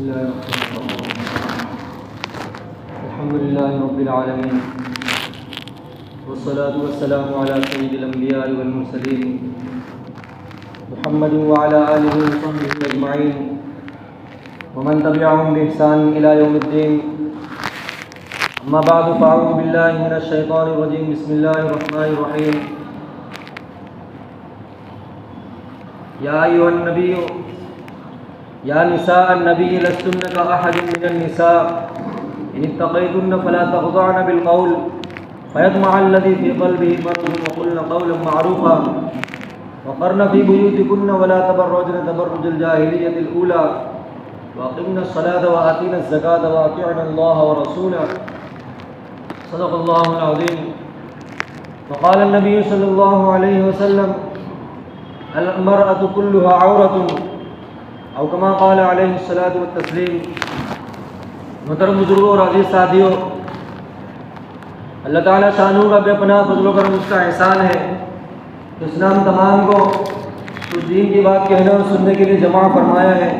الله الرحمن الرحيم. الحمد لله رب العالمين، والصلاة والسلام على سيد الأنبياء والمرسلين محمد وعلى آله وصحبه أجمعين ومن تبعهم بإحسان إلى يوم الدين. أما بعد، فأعوذ بالله من الشيطان الرجيم. بسم الله الرحمن الرحيم. يا أيها النبي يا نساء النبي لستن كأحد من النساء إن اتقيتن فلا تخضعن بالقول فيطمع الذي في قلبه مرض وقلن قولا معروفا وقرن في بيوتكن ولا تبرجن تبرج الجاهلية الأولى وأقمنا الصلاة وآتينا الزكاة وأطيعنا الله ورسوله. صدق الله العظيم. وقال النبي صلى الله عليه وسلم: المرأة كلها عورة، او کما قال علیہ الصلاۃ والتسلیم. محترم بزرگوں اور عزیز ساتھیوں، اللہ تعالیٰ شانہ کا بے پناہ فضل و کرم اس کا احسان ہے کہ اس نے ہم تمام کو اس دین کی بات کہنے اور سننے کے لیے جمع فرمایا ہے.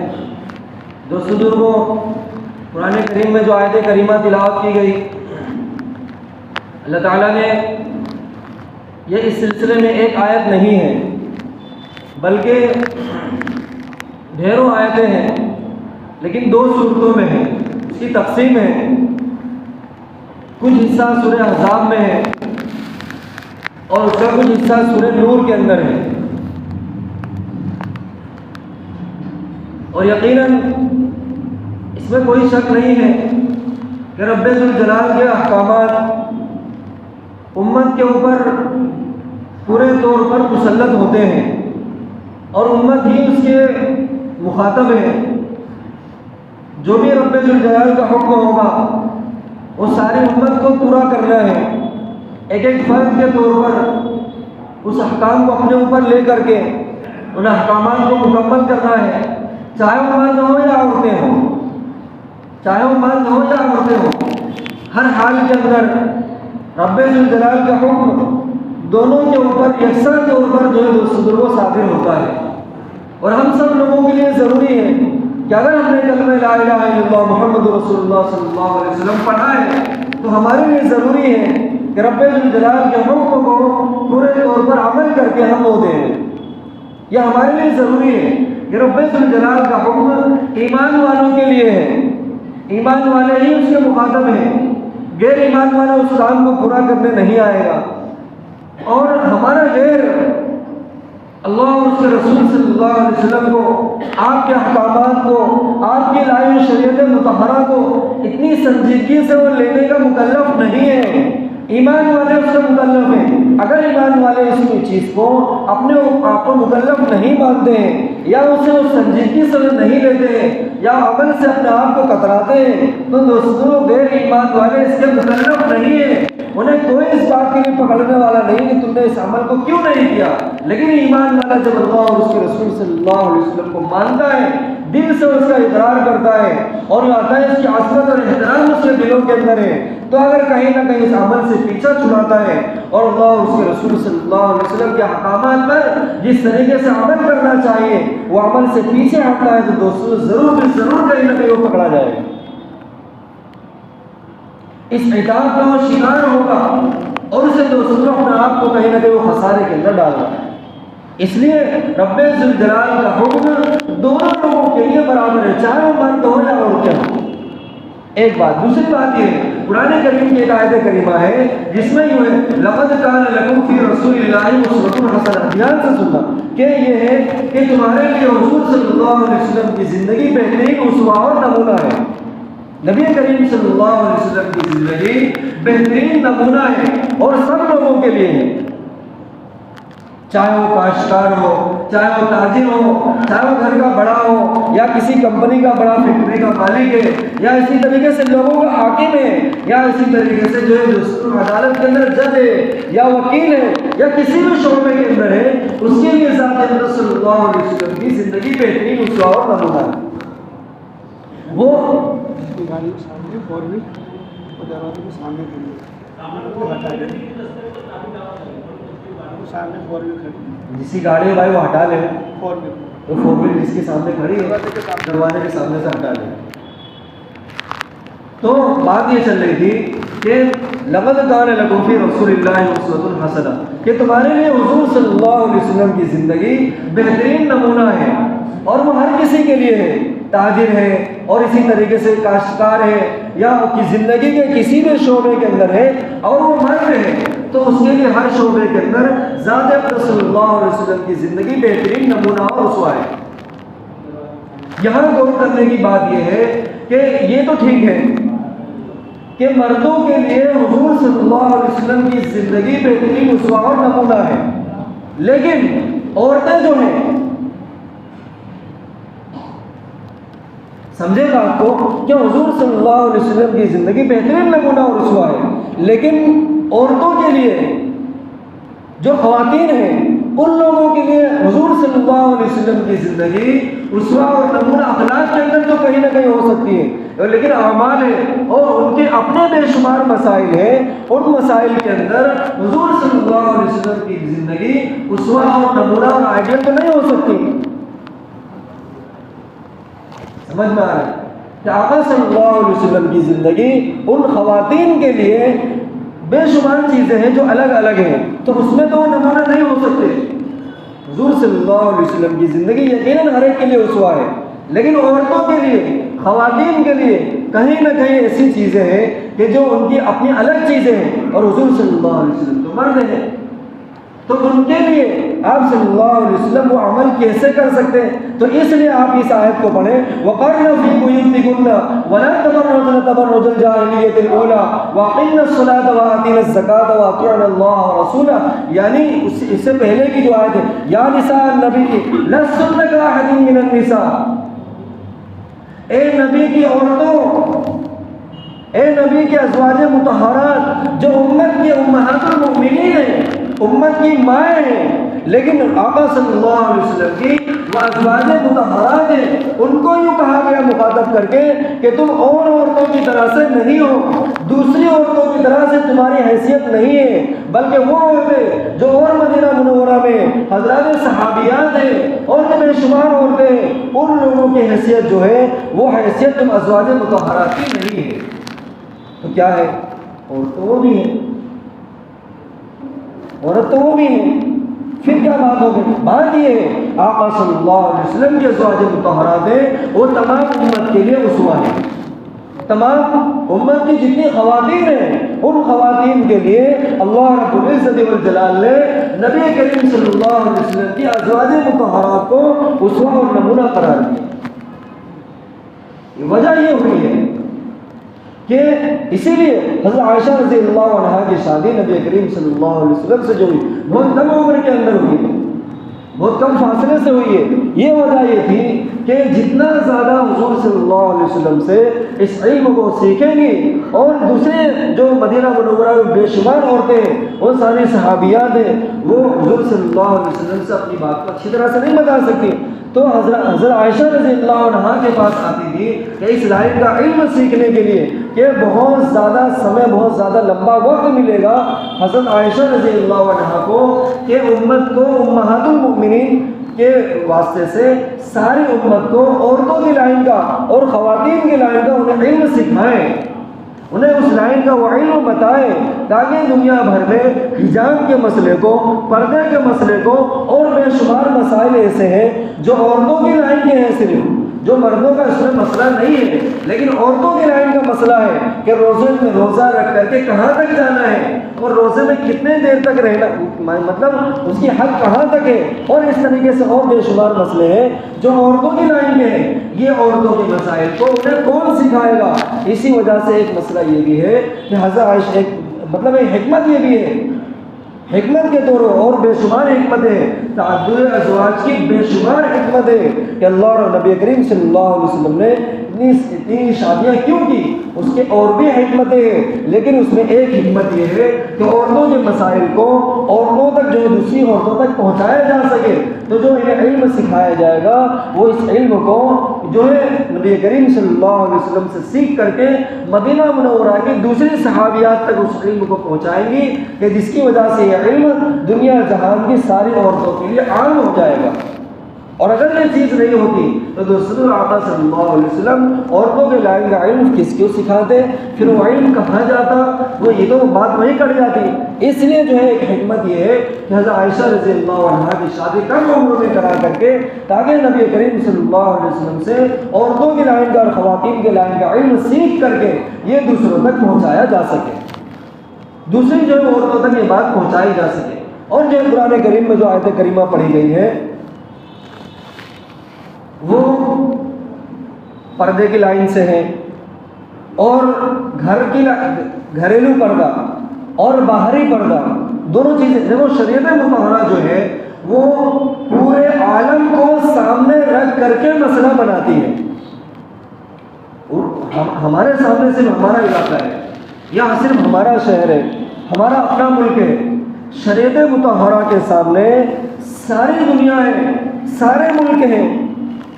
دوست بزرگوں، قرآن کریم میں جو آیت کریمہ تلاوت کی گئی، اللہ تعالیٰ نے یہ اس سلسلے میں ایک آیت نہیں ہے بلکہ ڈھیروں آیتیں ہیں، لیکن دو صورتوں میں ہیں. اس کی تقسیم ہے، کچھ حصہ سورہ احزاب میں ہے اور اس کا کچھ حصہ سورہ نور کے اندر ہے. اور یقیناً اس میں کوئی شک نہیں ہے کہ رب ذوالجلال کے احکامات امت کے اوپر پورے طور پر مسلط ہوتے ہیں اور امت ہی اس کے مخاطب ہے. جو بھی رب ذوالجلال کا حکم ہوگا وہ ساری امت کو پورا کرنا ہے. ایک ایک فرد کے طور پر اس احکام کو اپنے اوپر لے کر کے ان احکامات کو مکمل کرنا ہے، چاہے وہ مرد ہو یا عورتیں ہوں، چاہے وہ مرد ہو یا عورتیں ہوں. ہر حال کے اندر رب ذوالجلال کا حکم دونوں کے اوپر یکساں طور پر جو ہے بزرگوں صادر ہوتا ہے. اور ہم سب لوگوں کے لیے ضروری ہے کہ اگر ہم نے کلمہ لا الہ الا اللہ محمد رسول اللہ صلی اللہ علیہ وسلم پڑھا ہے تو ہمارے لیے ضروری ہے کہ رب ذوالجلال کے حکم کو پورے طور پر عمل کر کے ہم وہ دیں. یہ ہمارے لیے ضروری ہے کہ رب ذوالجلال کا حکم ایمان والوں کے لیے ہے. ایمان والے ہی اس کے مخاطب ہیں، غیر ایمان والا اس کام کو پورا کرنے نہیں آئے گا. اور ہمارا غیر اللہ اور اس کے رسول صلی اللہ علیہ وسلم کو، آپ کے احکامات کو، آپ کی لائی ہوئی شریعت مطہرہ کو اتنی سنجیدگی سے وہ لینے کا مکلف نہیں ہے. ایمان والے اس سے مکلف ہیں. اگر ایمان والے اس چیز کو اپنے آپ کو مکلف نہیں مانتے ہیں یا اسے اس سنجیدگی سے نہیں لیتے ہیں یا عمل سے اپنے آپ کو کتراتے ہیں تو دوستوں غیر ایمان والے اس کے مکلف نہیں ہیں. انہیں کوئی اس بات کے لیے پکڑنے والا نہیں کہ تم نے اس عمل کو کیوں نہیں کیا. لیکن ایمان والا جب اللہ اور اس کے رسول صلی اللہ علیہ وسلم کو مانتا ہے، دل سے اس کا اقرار کرتا ہے اور یہ آتا ہے اس کی عظمت اور احترام اس کے دلوں کے اندر ہے، تو اگر کہیں نہ کہیں اس عمل سے پیچھا چھڑاتا ہے اور اللہ اور اس کے رسول صلی اللہ علیہ وسلم کے احکامات پر جس طریقے سے عمل کرنا چاہیے وہ عمل سے پیچھے ہٹتا ہے تو دوستوں ضرور کہیں نہ کہیں وہ پکڑا جائے گا، اس عتاب کا وہ شکار ہوگا اور اسے دوستوں اپنے آپ کو کہیں نہ کہیں وہ خسارے کے اندر ڈال رہا ہے. اس لیے رب ذوالجلال کا حکم دونوں لوگوں کے لیے برابر ہے، چاہے وہ مرد ہو یا عورتیں ہوں. ایک بات. دوسری بات یہ ہے، قرآن کریم کی ایک آیت کریمہ ہے جس میں یوں ہے لقد کان لکم فی رسول اللہ اسوۃ حسنہ. دھیان سے سننا کہ یہ ہے کہ تمہارے لیے حضور صلی اللہ علیہ وسلم کی زندگی بہترین اسوہ اور نمونہ ہے. نبی کریم صلی اللہ علیہ وسلم کی زندگی بہترین نمونہ ہے اور سب لوگوں کے لیے ہے، چاہے وہ کاشتکار ہو، چاہے وہ تاجر ہو، چاہے وہ گھر کا بڑا ہو یا کسی کمپنی کا بڑا فیکٹری کا مالک ہے یا اسی طریقے سے لوگوں کا حاکم ہے یا اسی طریقے سے جو ہے عدالت کے اندر جج ہے یا وکیل ہے یا کسی بھی شعبے کے اندر ہے، اس کے لیے ذات اقدس صلی اللہ علیہ وسلم کی زندگی بہترین اسوہ اور نمونہ ہے. وہ گاڑی کے سامنے فور ویل اور دروازے کے سامنے کھڑی ہے، سامنے فور ویل کھڑی ہے. جس کی گاڑی ہے وہ ہٹا لے، فور ویل وہ فور ویل جس کے سامنے کھڑی ہے دروازے کے سامنے سے ہٹا لے. تو بات یہ چل رہی تھی کہ لقد کان لکم فی رسول اللہ اسوۃ حسنہ، کہ تمہارے لیے حضور صلی اللہ علیہ وسلم کی زندگی بہترین نمونہ ہے، اور وہ ہر کسی کے لیے ہے، تاجر ہے اور اسی طریقے سے کاشتکار ہے، یا کی زندگی کے کسی بھی شعبے کے اندر ہے اور وہ مرد ہے، تو اس کے لیے ہر شعبے کے اندر ذات اقدس صلی اللہ علیہ وسلم کی زندگی بہترین نمونہ اور اسوہ ہے۔ یہاں غور کرنے کی بات یہ ہے کہ یہ تو ٹھیک ہے کہ مردوں کے لیے حضور صلی اللہ علیہ وسلم کی زندگی بہترین اسوہ اور نمونہ ہے، لیکن عورتیں جو ہیں، سمجھے گا آپ کو کہ حضور صلی اللہ علیہ وسلم کی زندگی بہترین نمونہ اور اسوہ ہے، لیکن عورتوں کے لیے جو خواتین ہیں ان لوگوں کے لیے حضور صلی اللہ علیہ وسلم کی زندگی اسوہ اور نمونہ اخلاق کے اندر تو کہیں نہ کہیں ہو سکتی ہے، لیکن اعمال ہے اور ان کے اپنے بے شمار مسائل ہیں، ان مسائل کے اندر حضور صلی اللہ علیہ وسلم کی زندگی اسوہ اور نمونہ اور آئیڈیل تو نہیں ہو سکتی۔ سمجھ میں آ رہا ہے کہ آقا صلی اللہ علیہ وسلم کی زندگی ان خواتین کے لیے بے شمار چیزیں ہیں جو الگ الگ ہیں، تو اس میں تو نمونہ نہیں ہو سکتے۔ حضور صلی اللہ علیہ وسلم کی زندگی یقیناً ہر ایک کے لیے اسوہ ہے، لیکن عورتوں کے لیے، خواتین کے لیے کہیں نہ کہیں ایسی چیزیں ہیں کہ جو ان کی اپنی الگ چیزیں ہیں، اور حضور صلی اللہ علیہ وسلم تو مرد ہیں، تو ان کے لیے آپ صلی اللہ علیہ وسلم وہ عمل کیسے کر سکتے ہیں؟ تو اس لیے آپ اس آیت کو پڑھیں، وَقَرْنَ فِي بُيُوتِكُنَّ وَلَا تَبَرَّجْنَ تَبَرُّجَ الْجَاهِلِيَّةِ الْأُولَىٰ وَأَقِمْنَ الصَّلَاةَ وَآتِينَ الزَّكَاةَ وَأَطِيعْنَ اللَّهَ وَرَسُولَهُ، یعنی اس سے پہلے کی جو آیت ہے، یا نساء النبی لستن کأحد من النساء، اے نبی کی عورتوں، اے نبی کے ازواج مطہرات جو امت کی امہات المؤمنین ہیں، امت کی مائیں ہیں، لیکن آقا صلی اللہ علیہ وسلم کی وہ ازواج مطہرات ہیں، ان کو یوں کہا گیا مخاطب کر کے کہ تم اور عورتوں کی طرح سے نہیں ہو، دوسری عورتوں کی طرح سے تمہاری حیثیت نہیں ہے، بلکہ وہ عورتیں جو اور مدینہ منورہ میں حضرات صحابیات ہیں اور بے شمار عورتیں ہیں، ان لوگوں کی حیثیت جو ہے وہ حیثیت تم ازواج مطہرات کی نہیں ہے۔ تو کیا ہے؟ عورت تو وہ بھی ہیں، عورت تو وہ بھی ہیں، پھر کیا بات ہو گئی؟ بات یہ ہے آقا صلی اللہ علیہ وسلم کی ازواج مطہرات ہیں وہ تمام امت کے لیے اسوہ ہیں، تمام امت کی جتنی خواتین ہیں ان خواتین کے لیے اللہ رب العزت والجلال نے نبی کریم صلی اللہ علیہ وسلم کی ازواج مطہرات کو اسوہ اور نمونہ قرار دیا۔ وجہ یہ ہوئی ہے کہ اسی لیے حضرت عائشہ رضی اللہ عنہا کی شادی نبی کریم صلی اللہ علیہ وسلم سے جو ہوئی بہت کم عمر کے اندر ہوئی ہے، بہت کم فاصلے سے ہوئی ہے۔ یہ وجہ یہ تھی کہ جتنا زیادہ حضور صلی اللہ علیہ وسلم سے اس علم کو سیکھیں گی، اور دوسرے جو مدینہ منورہ میں بے شمار عورتیں ہیں وہ ساری صحابیات ہیں، وہ حضور صلی اللہ علیہ وسلم سے اپنی بات کو اچھی طرح سے نہیں بتا سکتی، تو حضرت عائشہ رضی اللہ عنہا کے پاس آتی تھی کہ اس لائن کا علم سیکھنے کے لیے کہ بہت زیادہ سمے، بہت زیادہ لمبا وقت ملے گا حضرت عائشہ رضی اللہ عنہا کو کہ امت کو امہات المؤمنین کے واسطے سے ساری امت کو عورتوں کی لائن کا اور خواتین کی لائن کا انہیں علم سکھائیں، انہیں اس لائن کا وہ علم بتائیں، تاکہ دنیا بھر میں حجاب کے مسئلے کو، پردے کے مسئلے کو اور بے شمار مسائل ایسے ہیں جو عورتوں کی لائن کے ہیں، صرف جو مردوں کا اس میں مسئلہ نہیں ہے، لیکن عورتوں کی لائن کا مسئلہ ہے کہ روزے میں روزہ رکھ کر کے کہاں تک جانا ہے اور روزے میں کتنے دیر تک رہنا، مطلب اس کی حد کہاں تک ہے، اور اس طریقے سے اور بے شمار مسئلے ہیں جو عورتوں کی لائن میں ہیں۔ یہ عورتوں کے مسائل کو انہیں کون سکھائے گا؟ اسی وجہ سے ایک مسئلہ یہ بھی ہے کہ حضرت عائشہ مطلب ایک حکمت یہ بھی ہے، حکمت کے طور اور بے شمار حکمت ہے، تعدد ازواج کی بے شمار حکمت ہے کہ اللہ اور نبی کریم صلی اللہ علیہ وسلم نے اتنی شادیاں کیوں کی، اس کے اور بھی حکمتیں ہیں، لیکن اس میں ایک حکمت یہ ہے کہ عورتوں کے مسائل کو عورتوں تک جو دوسری عورتوں تک پہنچایا جا سکے، تو جو انہیں علم سکھایا جائے گا وہ اس علم کو جو ہے نبی کریم صلی اللہ علیہ وسلم سے سیکھ کر کے مدینہ منورہ کی دوسری صحابیات تک اس علم کو پہنچائیں گی، کہ جس کی وجہ سے یہ علم دنیا جہان کی ساری عورتوں کے لیے عام ہو جائے گا۔ اور اگر یہ چیز نہیں ہوتی تو رسول آقا صلی اللہ علیہ وسلم عورتوں کے لائن کا علم کس کو سکھاتے؟ پھر وہ علم کہاں جاتا؟ وہ یہ تو بات وہیں کٹ جاتی۔ اس لیے جو ہے ایک حکمت یہ ہے کہ حضرت عائشہ رضی اللہ عنہا کی شادی کم عمر میں کرا کر کے تاکہ نبی کریم صلی اللہ علیہ وسلم سے عورتوں کے لائن کا اور خواتین کے لائن کا علم سیکھ کر کے یہ دوسروں تک پہنچایا جا سکے، دوسری جو ہے عورتوں تک یہ بات پہنچائی جا سکے۔ اور جو قرآن کریم میں جو آیت کریمہ پڑھی گئی ہے وہ پردے کی لائن سے ہے، اور گھریلو پردہ اور باہری پردہ دونوں چیزیں دیکھو، شریعت مطہرہ جو ہے وہ پورے عالم کو سامنے رکھ کر کے مسئلہ بناتی ہے۔ ہمارے سامنے صرف ہمارا علاقہ ہے، یہاں صرف ہمارا شہر ہے، ہمارا اپنا ملک ہے۔ شریعت مطہرہ کے سامنے ساری دنیا ہے، سارے ملک ہیں،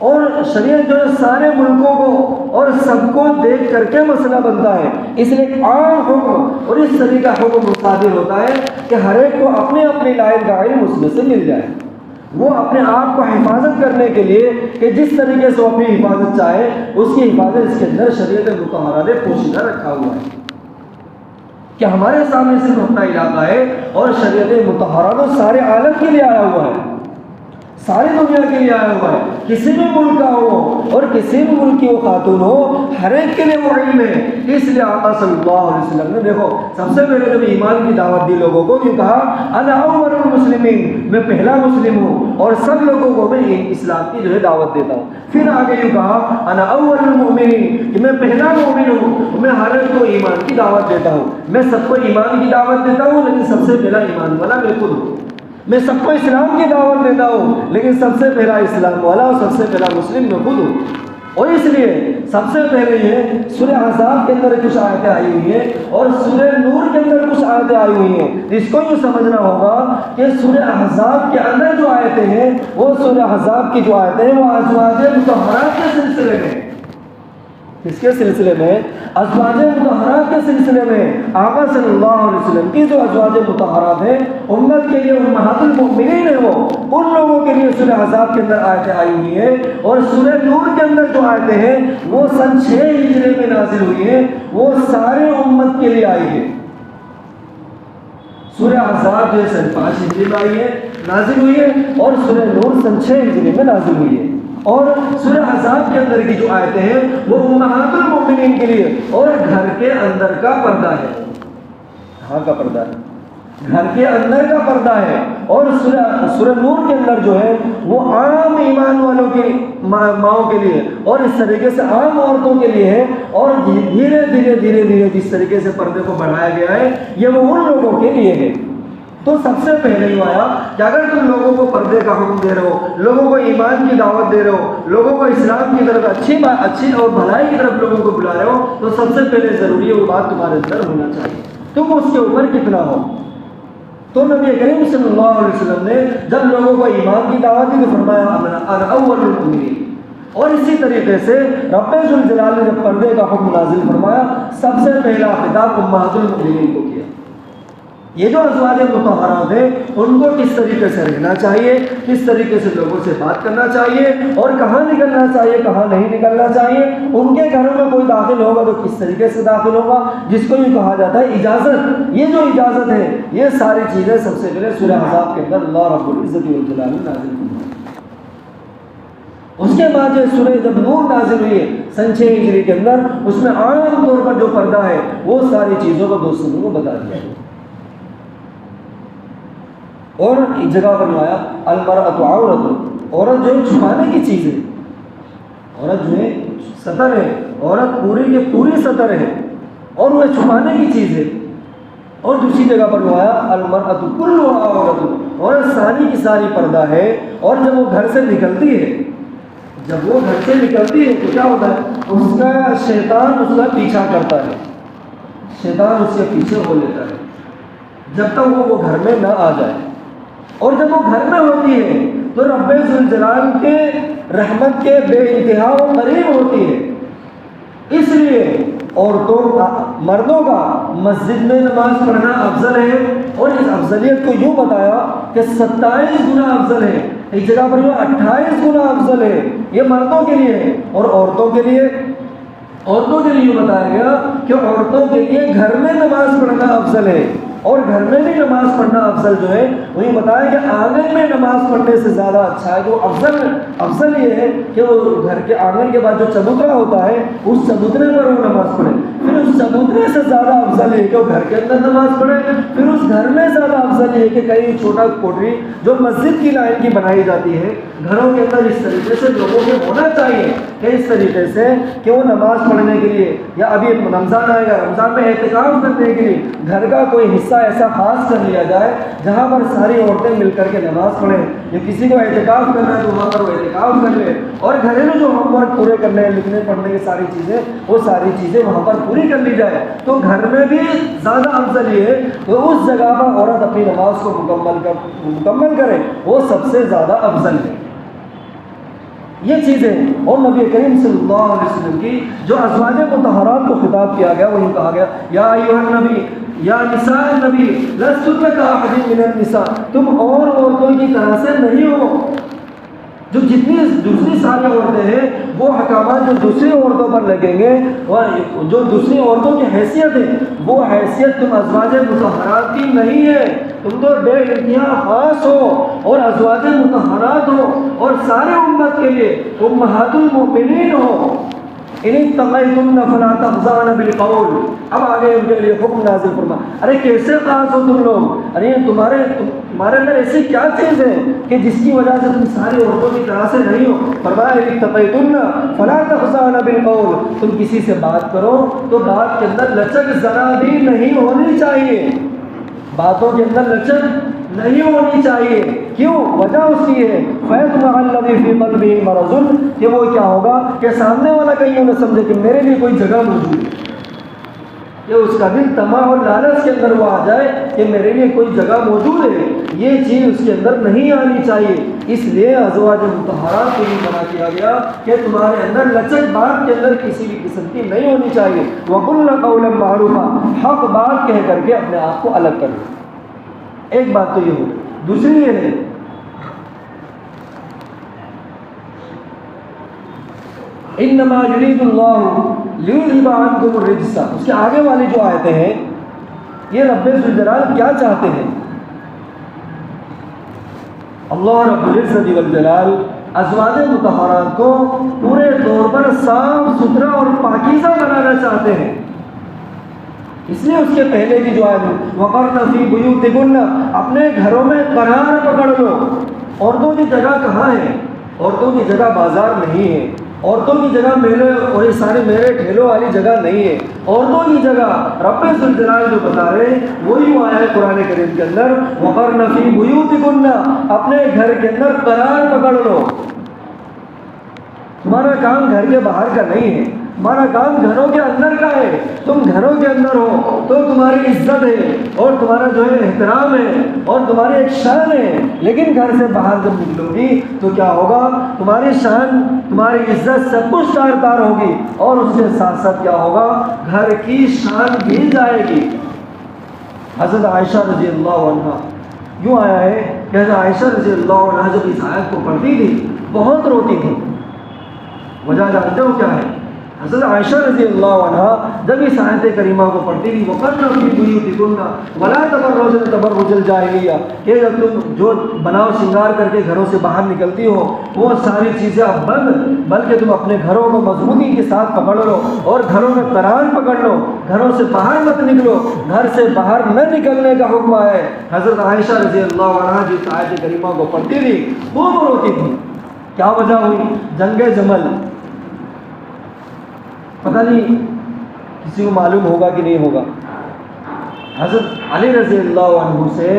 اور شریعت جو ہے سارے ملکوں کو اور سب کو دیکھ کر کے مسئلہ بنتا ہے۔ اس لیے ایک عام حکم اور اس طریقے کا حکم صادر ہوتا ہے کہ ہر ایک کو اپنے اپنی لائن کا علم اس میں سے مل جائے۔ وہ اپنے آپ کو حفاظت کرنے کے لیے کہ جس طریقے سے وہ اپنی حفاظت چاہے اس کی حفاظت اس کے اندر شریعت مطہرہ نے پوشیدہ رکھا ہوا ہے کہ ہمارے سامنے صرف اپنا علاقہ ہے، اور شریعت مطہرہ تو سارے عالم کے لیے آیا ہوا ہے، ساری دنیا کے لیے آیا ہوا ہے۔ کسی بھی ملک کا ہو اور کسی بھی ملک کی وہ خاتون ہو، ہر ایک کے لیے وہ علم ہے۔ اس لیے آقا صلی اللہ علیہ وسلم نے دیکھو سب سے پہلے جب ایمان کی دعوت دی لوگوں کو یہ کہا انا اول المسلمین، میں پہلا مسلم ہوں اور سب لوگوں کو میں اسلام کی جو ہے دعوت دیتا ہوں۔ پھر آگے یہ کہا انا اول المؤمنین، کہ میں پہلا مومن ہوں، میں ہر ایک کو ایمان کی دعوت دیتا ہوں۔ میں سب کو ایمان کی دعوت دیتا ہوں، لیکن سب سے پہلا ایمان والا میں خود ہوں۔ میں سب کو اسلام کی دعوت دیتا ہوں، لیکن سب سے پہلا اسلام والا اور سب سے پہلا مسلم میں خود ہوں۔ اور اس لیے سب سے پہلے یہ سورہ احزاب کے اندر کچھ آیتیں آئی ہوئی ہیں اور سورہ نور کے اندر کچھ آیتیں آئی ہوئی ہیں۔ اس کو یہ سمجھنا ہوگا کہ سورہ احزاب کے اندر جو آیتیں ہیں وہ سورہ احزاب کی جو آیتیں ہیں وہ ازواج مطہرات کے سلسلے میں، کس کے سلسلے میں؟ ازواج مطہرات کے سلسلے میں۔ آقا صلی اللہ علیہ وسلم کی جو ازواج مطہرات ہیں امت کے لیے امہات المؤمنین ہیں، وہ ان لوگوں کے لیے سورہ احزاب کے اندر آیتیں آئی ہوئی ہیں، اور سورہ نور کے اندر جو آیتیں ہیں وہ سن 6 ہجری میں نازل ہوئی ہیں، وہ سارے امت کے لیے آئی ہے۔ سورہ احزاب جو ہے سن 5 ہجری میں آئی ہے، نازل ہوئی ہے، اور سورہ نور سن 6 ہجری میں نازل ہوئی ہے۔ اور سورہ احزاب کے اندر کی جو آیتیں ہیں وہ امہات المؤمنین کے لیے اور گھر کے اندر کا پردہ ہے۔ کہاں کا پردہ ہے؟ گھر کے اندر کا پردہ ہے۔ اور سورہ نور کے اندر جو ہے وہ عام ایمان والوں کی ماؤں کے لیے اور اس طریقے سے عام عورتوں کے لیے ہے، اور دھیرے دھیرے جس طریقے سے پردے کو بڑھایا گیا ہے یہ وہ ان لوگوں کے لیے ہے۔ تو سب سے پہلے ہی آیا کہ اگر تم لوگوں کو پردے کا حکم دے رہے ہو، لوگوں کو ایمان کی دعوت دے رہے ہو، لوگوں کو اسلام کی طرف اچھی اور بھلائی کی طرف لوگوں کو بلا رہے ہو، تو سب سے پہلے ضروری ہے وہ بات تمہارے اندر ہونا چاہیے، تم اس کے اوپر کتنا ہو۔ تو نبی کریم صلی اللہ علیہ وسلم نے جب لوگوں کو ایمان کی دعوت دی تو فرمایا انا اول المؤمنین۔ اور اسی طریقے سے رب ذوالجلال نے جب پردے کا حکم نازل فرمایا سب سے پہلا خطاب امہات المؤمنین کو کیا۔ یہ جو ازواج مطہرات ہیں ان کو کس طریقے سے رہنا چاہیے، کس طریقے سے لوگوں سے بات کرنا چاہیے، اور کہاں نکلنا چاہیے کہاں نہیں نکلنا چاہیے، ان کے گھروں میں کوئی داخل ہوگا تو کس طریقے سے داخل ہوگا، جس کو یہ کہا جاتا ہے اجازت۔ یہ جو اجازت ہے یہ ساری چیزیں سب سے پہلے سورہ احزاب کے اندر اللہ رب العزت والجلال نے نازل کی۔ اس کے بعد جو سورہ جب نور نازل ہوئی ہے سن 6 ہجری کے اندر، اس میں عام طور پر جو پردہ ہے وہ ساری چیزوں کو دوستوں کو بتا دیا ہے۔ اور ایک جگہ پر آیا المرأۃ عورۃ، عورت جو ہے چھپانے کی چیز ہے، عورت جو ہے سطر ہے، عورت پوری کے پوری سطر ہے اور وہ چھپانے کی چیز ہے۔ اور دوسری جگہ پر آیا المرأۃ کلھا عورۃ، عورت ساری کی ساری پردہ ہے، اور جب وہ گھر سے نکلتی ہے تو کیا ہوتا ہے اس کا شیطان اس کا پیچھا کرتا ہے، شیطان اس کے پیچھے ہو لیتا ہے جب تک وہ گھر میں نہ آ جائے۔ اور جب وہ گھر میں ہوتی ہے تو رب ذوالجلال کے رحمت کے بے انتہا و قریب ہوتی ہے۔ اس لیے عورتوں کا مردوں کا مسجد میں نماز پڑھنا افضل ہے، اور اس افضلیت کو یوں بتایا کہ 27 گنا افضل ہے، ایک جگہ پر یوں 28 گنا افضل ہے، یہ مردوں کے لیے ہے۔ اور عورتوں کے لیے یوں بتایا گیا کہ عورتوں کے لیے گھر میں نماز پڑھنا افضل ہے، اور گھر میں بھی نماز پڑھنا افضل جو ہے وہی بتایا کہ آنگن میں نماز پڑھنے سے زیادہ اچھا ہے۔ تو افضل یہ ہے کہ وہ گھر کے آنگن کے بعد جو چبوترا ہوتا ہے اس چبوترے پر وہ نماز پڑھے، پھر اس چبوترے سے زیادہ افضل ہے کہ وہ گھر کے اندر نماز پڑھے، پھر اس گھر میں زیادہ افضل ہے کہ کہیں چھوٹا کوٹری جو مسجد کی لائن کی بنائی جاتی ہے گھروں کے اندر اس طریقے سے لوگوں کے ہونا چاہیے کہ اس طریقے سے کہ وہ نماز پڑھنے کے لیے، یا ابھی رمضان آئے گا، رمضان میں اعتکاف کرنے کے لیے گھر کا کوئی حصہ ایسا خاص کر لیا جائے جہاں پر ساری عورتیں مل کر کے نماز پڑھیں، یا کسی کو اعتکاف کرنا ہے تو وہاں پر وہ اعتکاف کر لے، اور گھریلو جو ہوم ورک پورے کرنے ہیں، لکھنے پڑھنے کی ساری چیزیں، وہ ساری چیزیں وہاں پر پوری کر لی جائے، تو گھر میں بھی زیادہ افضل یہ ہے کہ اس جگہ پر عورت اپنی نماز کو مکمل کرے، وہ سب سے زیادہ افضل ہے۔ یہ چیزیں، اور نبی کریم صلی اللہ علیہ وسلم کی جو ازواج مطہرات کو خطاب کیا گیا وہ یوں کہا گیا، یا ایھا النبی، یا نساء النبی لستن کاحد من النساء، تم اور عورتوں کی طرح سے نہیں ہو۔ جو جتنی دوسری ساری عورتیں ہیں وہ احکامات جو دوسری عورتوں پر لگیں گے، اور جو دوسری عورتوں کی حیثیت ہے وہ حیثیت تم ازواج مطہرات کی نہیں ہے، تم تو بے انتہا خاص ہو اور ازواج مطہرات ہو اور سارے امت کے لیے امہات المؤمنین ہو۔ ان اتقیتن فلا تخضعن بالقول، اب آگے ان کے لیے حکم نازل فرما، ارے کیسے خاص ہو تم لوگ، ارے تمہارے اندر ایسی کیا چیز ہے کہ جس کی وجہ سے تم ساری عورتوں کی طرح سے نہیں ہو؟ فرمایا ان اتقیتن فلا تخضعن بالقول، تم کسی سے بات کرو تو بات کے اندر لچک ذرا بھی نہیں ہونی چاہیے، باتوں کے اندر لچک نہیں ہونی چاہیے۔ کیوں؟ وجہ اس کی ہے فَيَطْمَعَ الَّذِي فِي قَلْبِهِ مَرَضٌ، کہ وہ کیا ہوگا کہ سامنے والا کہیں یوں نہ سمجھے کہ میرے لیے کوئی جگہ موجود ہے، کہ اس کا دل طمع اور لالچ کے اندر وہ آ جائے کہ میرے لیے کوئی جگہ موجود ہے، یہ چیز اس کے اندر نہیں آنی چاہیے۔ اس لیے ازواج مطہرات کو یہ منع کیا گیا کہ تمہارے اندر لچک بات کے اندر کسی بھی قسم کی نہیں ہونی چاہیے۔ وَقُلْنَ قَوْلًا مَعْرُوفًا، حق بات کہہ کر کے اپنے آپ کو الگ کر لو۔ ایک بات تو یہ ہو، دوسری یہ ہے انما یرید اللہ لیذھب عنکم الرجس، اس کے آگے والی جو آیتیں ہیں یہ رب ذوالجلال کیا چاہتے ہیں؟ اللہ رب العزت والجلال ازواج مطہرات کو پورے طور پر صاف ستھرا اور پاکیزہ بنانا چاہتے ہیں، اس لیے اس کے پہلے کی جو آیت وَقَرْنَ فِي بُيُوتِكُنَّ، اپنے گھروں میں قرار پکڑ لو۔ عورتوں کی جگہ کہاں ہے؟ عورتوں کی جگہ بازار نہیں ہے، عورتوں کی جگہ میلے اور یہ سارے میلے ٹھیلوں والی جگہ نہیں ہے، عورتوں کی جگہ رب ذوالجلال جو بتا رہے ہیں وہی آیا ہے قرآن کریم کے اندر وَقَرْنَ فِي بُيُوتِكُنَّ، اپنے گھر کے اندر قرار پکڑ لو۔ تمہارا کام گھر کے باہر کا نہیں ہے، ہمارا کام گھروں کے اندر کا ہے، تم گھروں کے اندر ہو تو تمہاری عزت ہے اور تمہارا جو ہے احترام ہے اور تمہاری ایک شان ہے، لیکن گھر سے باہر جب نکلو گی تو کیا ہوگا؟ تمہاری شان، تمہاری عزت سب کچھ تار تار ہوگی، اور اس کے ساتھ ساتھ کیا ہوگا؟ گھر کی شان بھی جائے گی۔ حضرت عائشہ رضی اللہ عنہ یوں آیا ہے کہ حضرت عائشہ رضی اللہ عنہ جب اس آیت کو پڑھتی تھی بہت روتی تھی۔ وجہ جانتے ہو کیا ہے؟ حضرت عائشہ رضی اللہ عنہ جب اس آیت کریمہ کو پڑھتی تھی وَقَرْنَ فِي بُيُوتِكُنَّ وَلَا تَبَرَّجْنَ تَبَرُّجَ الْجَاهِلِيَّةِ، کہ جب تم جو بناؤ شنگار کر کے گھروں سے باہر نکلتی ہو وہ ساری چیزیں اب بند، بلکہ تم اپنے گھروں کو مضبوطی کے ساتھ پکڑ لو اور گھروں میں قرار پکڑ لو، گھروں سے باہر مت نکلو، گھر سے باہر نہ نکلنے کا حکم آیا ہے۔ حضرت عائشہ رضی اللہ عنہ جس آیت کریمہ کو پڑھتی تھی خوب روتی تھی۔ کیا وجہ ہوئی؟ جنگ جمل، پتہ نہیں کسی کو معلوم ہوگا کہ نہیں ہوگا، حضرت علی رضی اللہ عنہ سے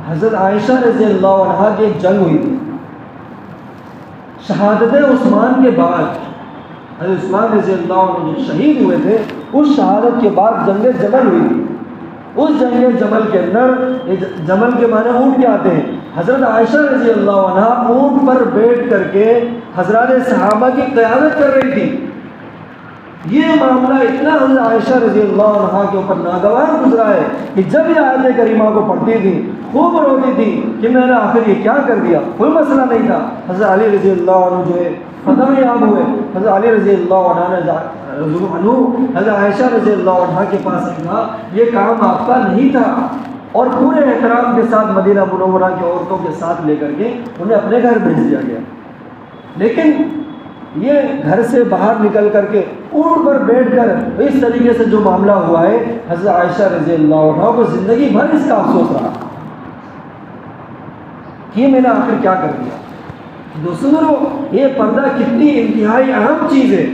حضرت عائشہ رضی اللہ عنہ کی ایک جنگ ہوئی تھی۔ شہادت عثمان کے بعد حضرت عثمان رضی اللہ عنہ جو شہید ہوئے تھے اس شہادت کے بعد جنگ جمل ہوئی تھی۔ اس جنگ جمل کے اندر، جمل کے معنی اونٹ کے آتے ہیں، حضرت عائشہ رضی اللہ عنہ اونٹ پر بیٹھ کر کے حضرات صحابہ کی قیادت کر رہی تھی۔ یہ معاملہ اتنا حضرت عائشہ رضی اللہ عنہا کے اوپر ناگوار گزرا ہے کہ جب یہ آیت کریمہ کو پڑھتی تھی خوب روتی تھی کہ میں نے آخر یہ کیا کر دیا. کوئی مسئلہ نہیں تھا. حضرت علی رضی اللہ عنہ جو ہے فتح یاب ہوئے. حضرت علی رضی اللہ عنہ نے حضرت عائشہ رضی اللہ عنہ کے پاس کہا یہ کام آپ کا نہیں تھا, اور پورے احترام کے ساتھ مدینہ منورہ کی عورتوں کے ساتھ لے کر کے انہیں اپنے گھر بھیج دیا گیا. لیکن یہ گھر سے باہر نکل کر کے اونٹ پر بیٹھ کر اس طریقے سے جو معاملہ ہوا ہے, حضرت عائشہ رضی اللہ عنہ کو زندگی بھر اس کا افسوس رہا کہ میں نے آخر کیا کر دیا. دوستو, یہ پردہ کتنی انتہائی اہم چیز ہے.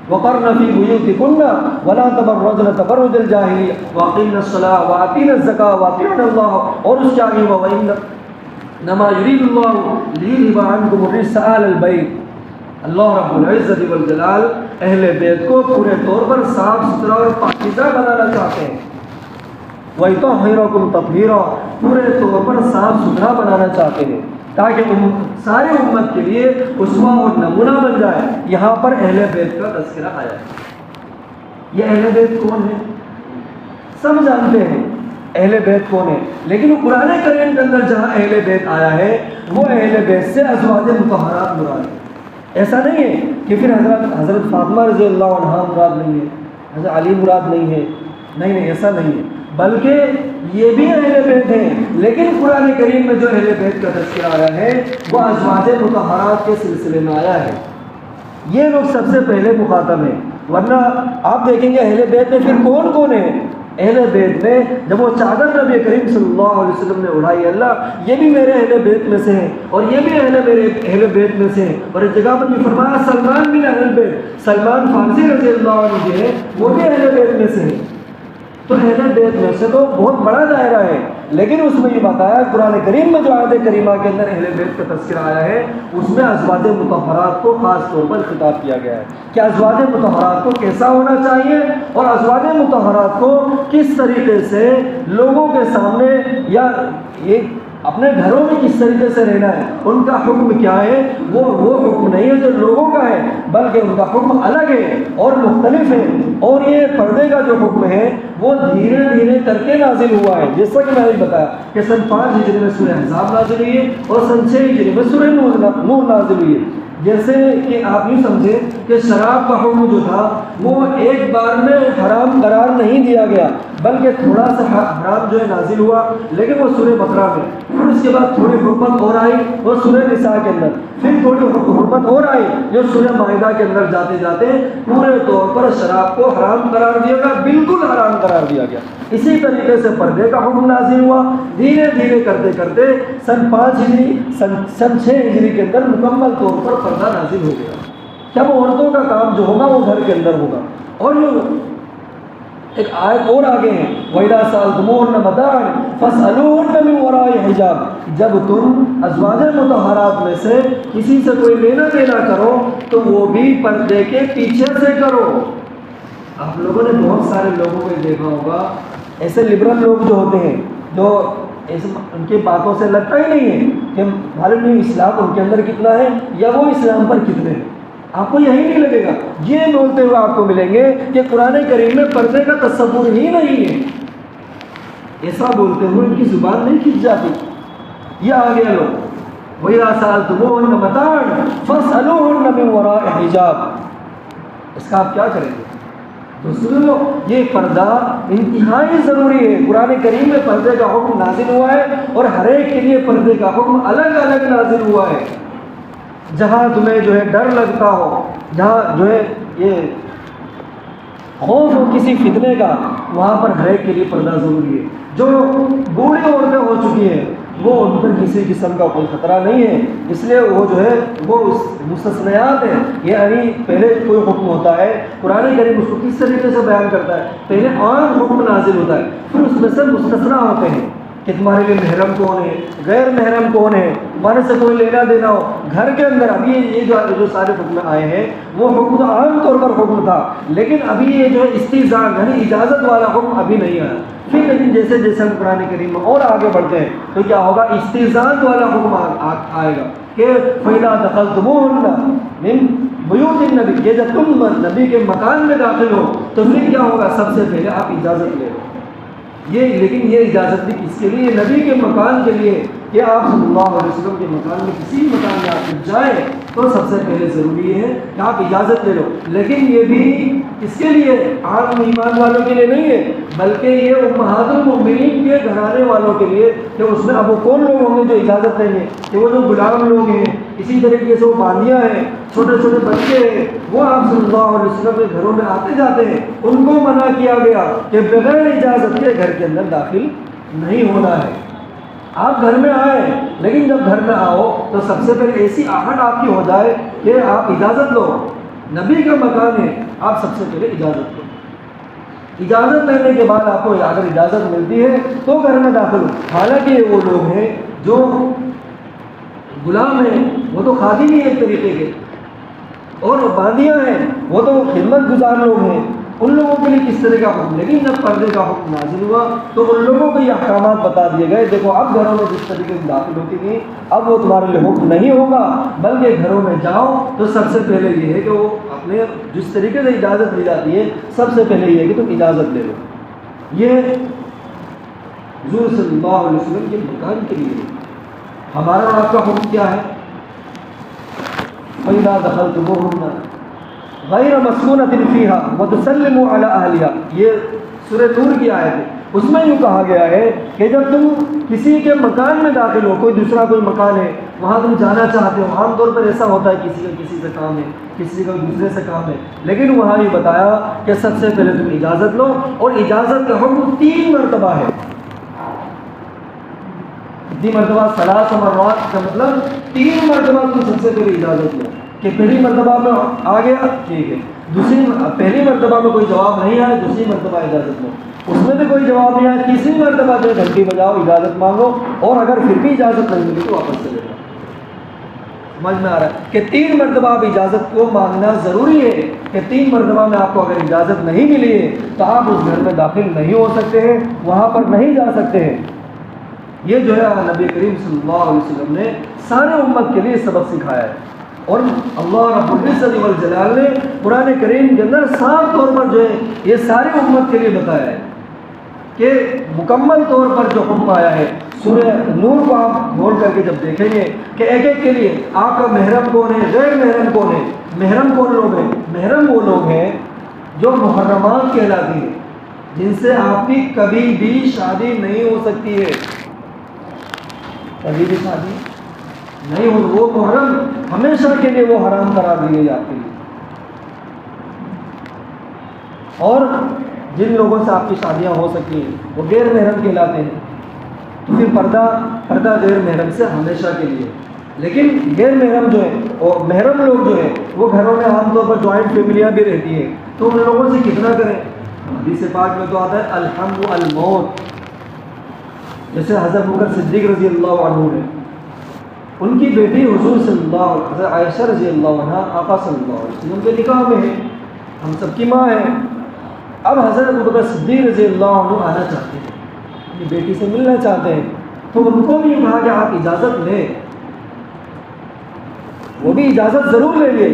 وَقَرْنَ فِي بُيُوتِكُنَّ وَلَا تَبَرَّجْنَ تَبَرُّجَ الْجَاهِلِيَّةِ وَأَقِمْنَ الصَّلَاةَ وَآتِينَ الزَّكَاةَ وَأَطِيعْنَ اللَّهَ, اور اس کے آگے وَإِنَّمَا يُرِيدُ اللَّهُ لِيُذْهِبَ عَنكُمُ الرِّجْسَ أَهْلَ الْبَيْتِ. اللہ رب العزت والجلال اہل بیت کو پورے طور پر صاف ستھرا اور پاکیزہ بنانا چاہتے ہیں. وَيُطَهِّرَكُمْ تَطْهِيرًا, پورے طور پر صاف ستھرا بنانا چاہتے ہیں تاکہ سارے امت کے لیے اسوہ اور نمونہ بن جائے. یہاں پر اہل بیت کا تذکرہ آیا ہے. یہ اہل بیت کون ہے؟ سب جانتے ہیں اہل بیت کون ہے, لیکن وہ قرآن کریم کے اندر جہاں اہل بیت آیا ہے وہ اہل بیت سے ازواج مطہرات مراد ہے. ایسا نہیں ہے کہ پھر حضرت فاطمہ رضی اللہ عنہا مراد نہیں ہے, حضرت علی مراد نہیں ہے. نہیں, ایسا نہیں ہے, بلکہ یہ بھی اہل بیت ہیں. لیکن قرآن کریم میں جو اہل بیت کا تذکرہ آیا ہے وہ ازواج مطہرات کے سلسلے میں آیا ہے. یہ لوگ سب سے پہلے مخاطب ہیں. ورنہ آپ دیکھیں گے اہل بیت میں پھر کون کون ہے. اہل بیت میں جب وہ چادر نبی کریم صلی اللہ علیہ وسلم نے اڑائی, اللہ یہ بھی میرے اہل بیت میں سے ہیں اور یہ بھی میرے اہل بیت میں سے ہیں. اور ایک جگہ پر بھی فرمایا سلمان بن اہل بیت, سلمان فارسی رضی اللہ عنہ جو ہے وہ بھی اہل بیت میں سے ہیں. تو اہل بیت میں سے تو بہت بڑا دائرہ ہے, لیکن اس میں یہ بتایا قرآن کریم میں جو آیت کریمہ کے اندر اہل بیت کا تذکرہ آیا ہے اس میں ازواج مطہرات کو خاص طور پر خطاب کیا گیا ہے کہ ازواج مطہرات کو کیسا ہونا چاہیے اور ازواج مطہرات کو کس طریقے سے لوگوں کے سامنے یا یہ اپنے گھروں میں کس طریقے سے رہنا ہے. ان کا حکم کیا ہے؟ وہ حکم نہیں ہے جو لوگوں کا ہے, بلکہ ان کا حکم الگ ہے اور مختلف ہے. اور یہ پردے کا جو حکم ہے وہ دھیرے دھیرے کر کے نازل ہوا ہے. جیسا کہ میں نے بتایا کہ سن 5 ہجری میں سورہ احزاب نازل ہوئی ہے اور سن 6 ہجری میں سورہ نور نازل ہوئی ہے. جیسے کہ آپ یوں سمجھیں کہ شراب کا حکم جو تھا وہ ایک بار میں حرام قرار نہیں دیا گیا, بلکہ تھوڑا سا حرام جو ہے نازل ہوا, لیکن وہ سورہ بقرہ میں. پھر اس کے بعد تھوڑی حرمت اور آئی وہ سورہ نساء کے اندر, پھر تھوڑی حرمت اور آئی جو سورہ مائدہ کے اندر جاتے جاتے پورے طور پر شراب کو حرام قرار دیا گیا, بالکل حرام قرار دیا گیا. اسی طریقے سے پردے کا حکم نازل ہوا دھیرے دھیرے کرتے کرتے سن 5 ہجری سن 6 ہجری کے اندر مکمل طور پر پردہ نازل ہو گیا. جب عورتوں کا کام جو ہوگا وہ گھر کے اندر ہوگا. اور جو ایک آیت اور آگے ہیں وَإِذَا سَأَلْتُمُوهُنَّ مَتَاعًا فَاسْأَلُوهُنَّ مِنْ وَرَاءِ حِجَابٍ, جب تم ازواج مطہرات میں سے کسی سے کوئی لینا دینا کرو تو وہ بھی پردے کے پیچھے سے کرو. آپ لوگوں نے بہت سارے لوگوں کو دیکھا ہوگا, ایسے لبرل لوگ جو ہوتے ہیں جو ان کی باتوں سے لگتا ہی نہیں ہے کہ معلوم نہیں اسلام ان کے اندر کتنا ہے یا وہ اسلام پر کتنے ہیں. آپ کو یہی نہیں لگے گا. یہ بولتے ہوئے آپ کو ملیں گے کہ قرآن کریم میں پردے کا تصور ہی نہیں ہے. ایسا بولتے ہوئے ان کی زبان نہیں کھنچ جاتی. یہ آ گیا لوگ وَإِذَا سَأَلْتُمُوهُنَّ مَتَاعًا فَاسْأَلُوهُنَّ مِنْ وَرَاءِ حِجَابٍ. اس کا آپ کیا کریں گے؟ تو سنو, یہ پردہ انتہائی ضروری ہے. قرآن کریم میں پردے کا حکم نازل ہوا ہے اور ہر ایک کے لیے پردے کا حکم الگ الگ نازل ہوا ہے. جہاں تمہیں جو ہے ڈر لگتا ہو, جہاں جو ہے یہ خوف ہو کسی فتنے کا, وہاں پر ہر ایک کے لیے پردہ ضروری ہے. جو بوڑھی عورتیں ہو چکی ہیں وہ ان پر کسی قسم کا کوئی خطرہ نہیں ہے, اس لیے وہ جو ہے وہ مستثنیات ہیں. یعنی پہلے کوئی حکم ہوتا ہے قرآن کریم اس کو کس طریقے سے بیان کرتا ہے, پہلے عام حکم نازل ہوتا ہے, پھر اس میں سے مستثنا ہوتے ہیں کہ تمہارے لیے محرم کون ہے, غیر محرم کون ہے, تمہارے سے کوئی لینا دینا ہو گھر کے اندر. ابھی یہ جو سارے حکم آئے ہیں وہ حکم تو عام طور پر حکم تھا, لیکن ابھی یہ جو ہے استئذان یعنی اجازت والا حکم ابھی نہیں آیا. پھر لیکن جیسے جیسے ہم قرآن کریم میں اور آگے بڑھتے ہیں تو کیا ہوگا, استئذان والا حکم آئے گا کہ فَإِذَا دَخَلْتُمُوهُنَّ بیوت النبی، یہ جب تم نبی کے مکان میں داخل ہو تو پھر کیا ہوگا؟ سب سے پہلے آپ اجازت لے لو۔ لیکن یہ اجازت بھی کس کے لیے؟ نبی کے مکان کے لیے، کہ آپ صلی اللہ علیہ وسلم کے مکان میں کسی مکان میں آپ جائیں تو سب سے پہلے ضروری ہے کہ آپ اجازت لے لو۔ لیکن یہ بھی اس کے لیے عام ایمان والوں کے لیے نہیں ہے، بلکہ یہ امہات المؤمنین کے گھرانے والوں کے لیے، کہ اس میں اب وہ کون لوگ ہوں گے جو اجازت لیں گے؟ کہ وہ جو غلام لوگ ہیں، اسی طریقے سے وہ باندیاں ہیں، چھوٹے چھوٹے بچے ہیں، وہ آپ صلی اللہ علیہ وسلم کے گھروں میں آتے جاتے ہیں، ان کو منع کیا گیا کہ بغیر اجازت کے گھر کے اندر داخل نہیں ہونا ہے۔ آپ گھر میں آئے، لیکن جب گھر میں آؤ تو سب سے پہلے ایسی آہٹ آپ کی ہو جائے کہ آپ اجازت لو، نبی کا مکان ہے، آپ سب سے پہلے اجازت لو۔ اجازت لینے کے بعد آپ کو اگر اجازت ملتی ہے تو گھر میں داخل ہو۔ حالانکہ یہ وہ لوگ ہیں جو غلام ہیں، وہ تو خادم ہی ایک طریقے کے، اور باندیاں ہیں، وہ تو خدمت گزار لوگ ہیں، ان لوگوں کے لیے کس طرح کا حکم؟ لیکن جب پردے کا حکم نازل ہوا تو ان لوگوں کو یہ احکامات بتا دیے گئے، دیکھو اب گھروں میں جس طریقے سے داخل ہوتی تھی اب وہ تمہارے لیے حکم نہیں ہوگا، بلکہ گھروں میں جاؤ تو سب سے پہلے یہ ہے کہ وہ اپنے جس طریقے سے اجازت لی جاتی ہے سب سے پہلے یہ ہے کہ تم اجازت لے لو۔ یہ حضور صلی اللہ علیہ وسلم کے مکان کے لیے۔ ہمارا اور آپ کا حکم کیا ہے؟ فَإِذَا دَخَلْتُمُوهُنَّ غیر مسکونۃ فیہا وتسلموا علی اہلہا، یہ سورہ نور کی آیت ہے۔ اس میں یوں کہا گیا ہے کہ جب تم کسی کے مکان میں داخل ہو، کوئی دوسرا کوئی مکان ہے، وہاں تم جانا چاہتے ہو، عام طور پر ایسا ہوتا ہے کسی کا کسی سے کام ہے، کسی کا دوسرے سے کام ہے، لیکن وہاں یہ بتایا کہ سب سے پہلے تم اجازت لو، اور اجازت کا حکم 3 مرتبہ ہے۔ کتنی مرتبہ؟ 3 مرات، کا مطلب 3 مرتبہ تم سب سے پہلے اجازت لو، کہ پہلی مرتبہ میں آ گیا ٹھیک ہے، پہلی مرتبہ میں کوئی جواب نہیں آیا، دوسری مرتبہ اجازت لو، اس میں بھی کوئی جواب نہیں آیا، تیسری مرتبہ جو گھنٹی بجاؤ، اجازت مانگو، اور اگر پھر بھی اجازت نہیں ملی تو واپس چلے جاؤ۔ سمجھ میں آ رہا ہے کہ 3 مرتبہ آپ اجازت کو مانگنا ضروری ہے، کہ 3 مرتبہ میں آپ کو اگر اجازت نہیں ملی ہے تو آپ اس گھر میں داخل نہیں ہو سکتے ہیں، وہاں پر نہیں جا سکتے ہیں۔ یہ جو ہے نبی کریم صلی اللہ علیہ وسلم نے سارے امت کے لیے سبق سکھایا ہے، اور اللہ رب العزت والجلال نے قرآن کریم کے اندر صاف طور پر جو ہے یہ سارے امت کے لیے بتایا ہے کہ مکمل طور پر جو حکم آیا ہے۔ سورہ نور کو آپ کھول کر کے جب دیکھیں گے کہ ایک ایک کے لیے آپ کا محرم کون ہے، غیر محرم کون ہے، محرم کون لوگ ہیں؟ محرم وہ لوگ ہیں جو محرمات کہلاتی ہیں، جن سے آپ کی کبھی بھی شادی نہیں ہو سکتی ہے، کبھی بھی شادی نہیں ہو، وہ محرم ہمیشہ کے لیے وہ حرام قرار دی گئی آپ کے لیے۔ اور جن لوگوں سے آپ کی شادیاں ہو سکتی ہیں وہ غیر محرم کہلاتے ہیں، تو پھر پردہ غیر محرم سے ہمیشہ کے لیے۔ لیکن غیر محرم جو ہے اور محرم لوگ جو ہیں وہ گھروں میں عام طور پر جوائنٹ فیملیاں بھی رہتی ہیں، تو ان لوگوں سے کتنا کریں؟ حدیث پاک میں تو آتا ہے الحم الموت، جیسے حضرت بکر صدیق رضی اللہ عنہ ہے، ان کی بیٹی حضور صلی اللہ علیہ وسلم حضرت عائشہ رضی اللہ عنہ آقا صلی اللہ علیہ وسلم کے نکاح میں ہے، ہم سب کی ماں ہے۔ اب حضرت بکر صدیق رضی اللہ عنہ آنا چاہتے ہیں، اپنی بیٹی سے ملنا چاہتے ہیں، تو ان کو بھی کہا کہ آپ اجازت لیں، وہ بھی اجازت ضرور لیں گے۔